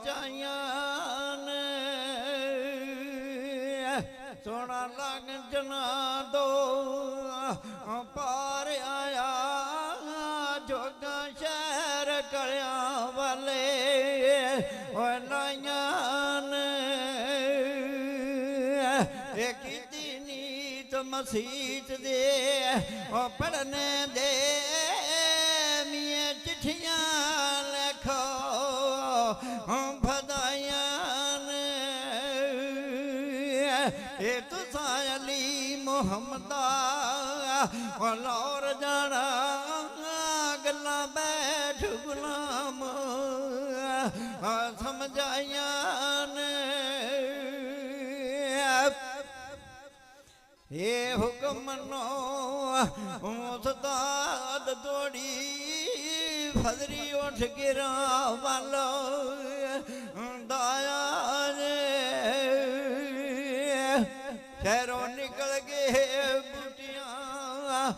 चाइयान सोना लग जना दो पार आया जोगा शहर कलिया वाले लाइयान की नीत मसीत दे पढ़ने दे मिया चिट्ठियां लिखो फदायान ये तुसा अली मुहम्मदा लौर जाना गल्ला बैठ गुलाम समझायान ये हुक्म नो उस्ताद तोड़ी फजरी उठ गिरा वालो दाया शहरों निकल गए बुटियां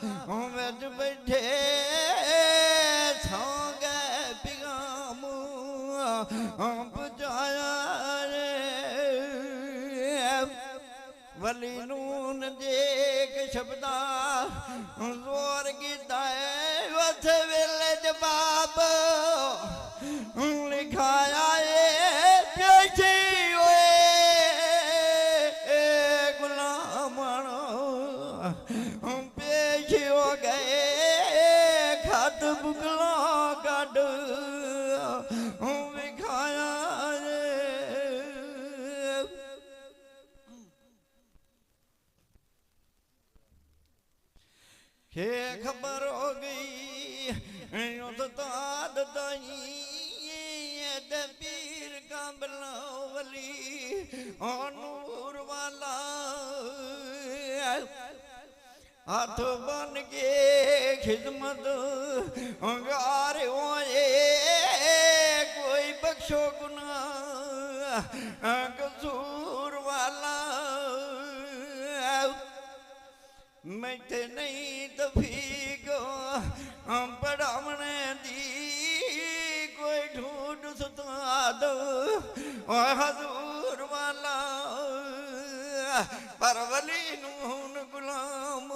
बिच बैठे सौ गए पिगाम पुजाया वली नून देख शब्दा जोर कीता उस वेले जवाब लिखाया पेशी गुलाम पेश हो गए खत बुगला कड विखाया ये खबर हो गई उस्ताद दाई पीर काबला वली नूर वाला हाथ बन के खिदमत गार होए कोई बख्शो गुनाह कसूर वाला मैथे नहीं तफीक पढ़ावने दी कोई ढूंढ सुताद हजूर वाला पर वली नून गुलाम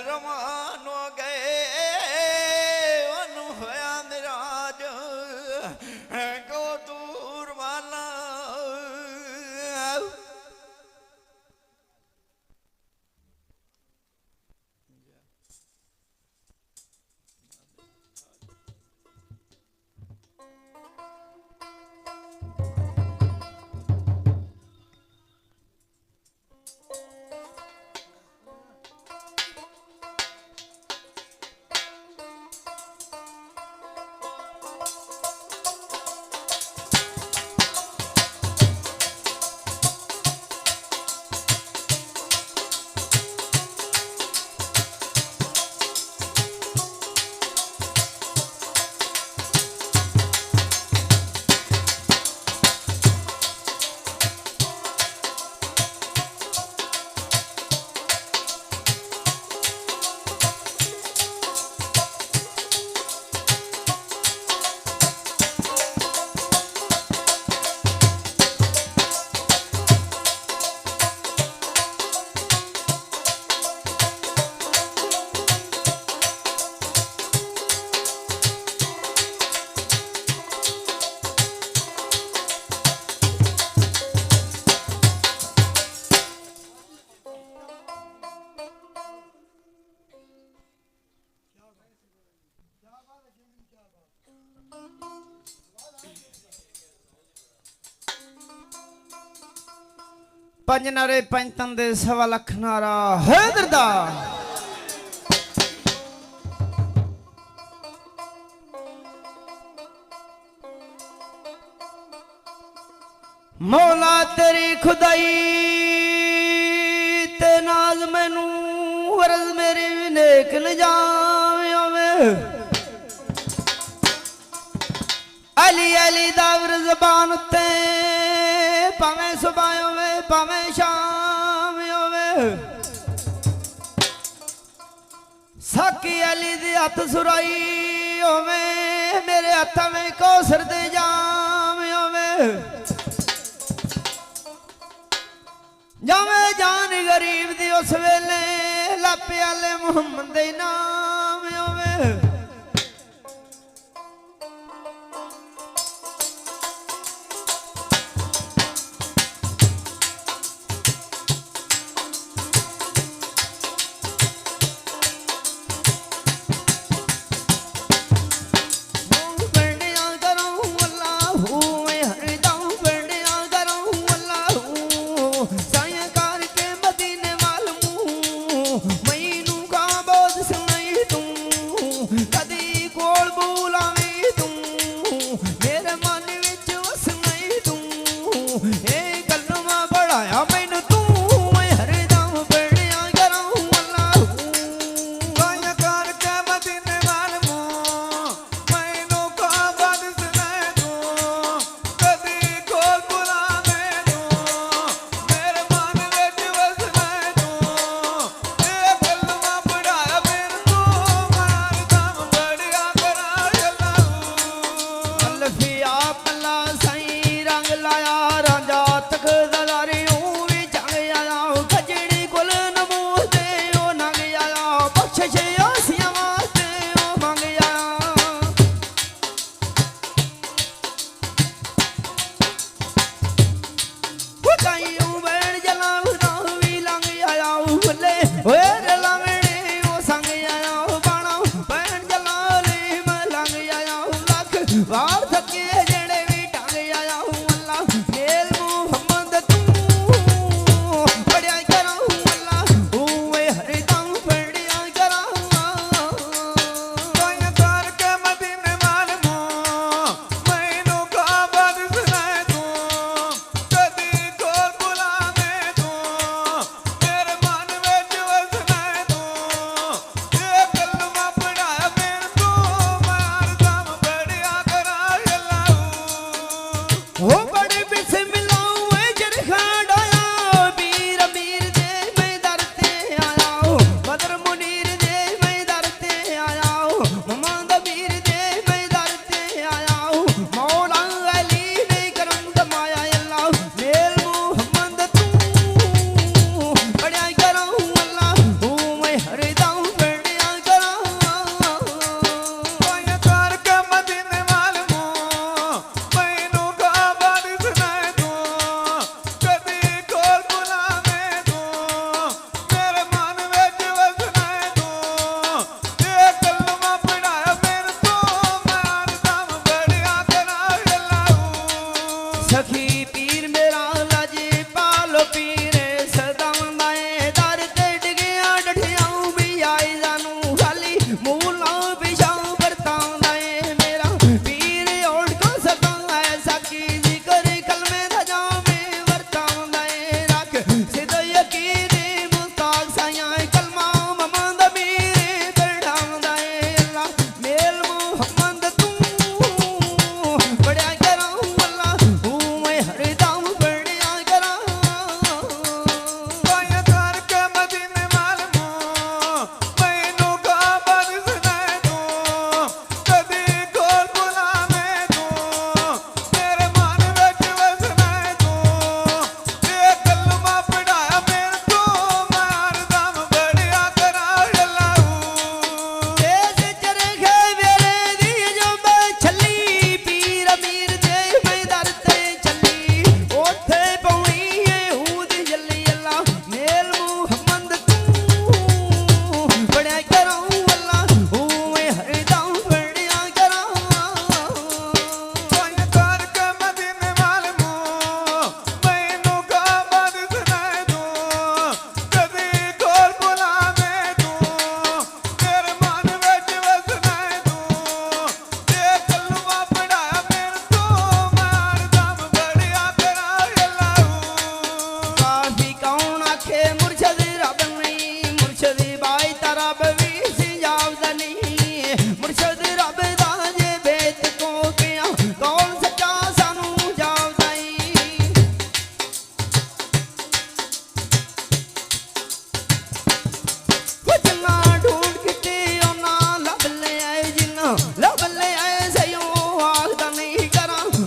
रवान हो गए अनु होया मिराज को दूर वाला पंज नारे पंजतन दे सवा लख नारा हैदर दा मौला तेरी खुदाई ते नाज मैनू वरज मेरी भी नेक न जावे अली अली दावर जबान ते भावें सुबह होवे भावें शाम होवे साकी अली दी हथ सुराई होवे मेरे हथ में कौसर दे जाम जावे जान गरीब दी उस वेले लापे आले मुहम्मद दे नाम होवे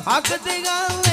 हक दी गल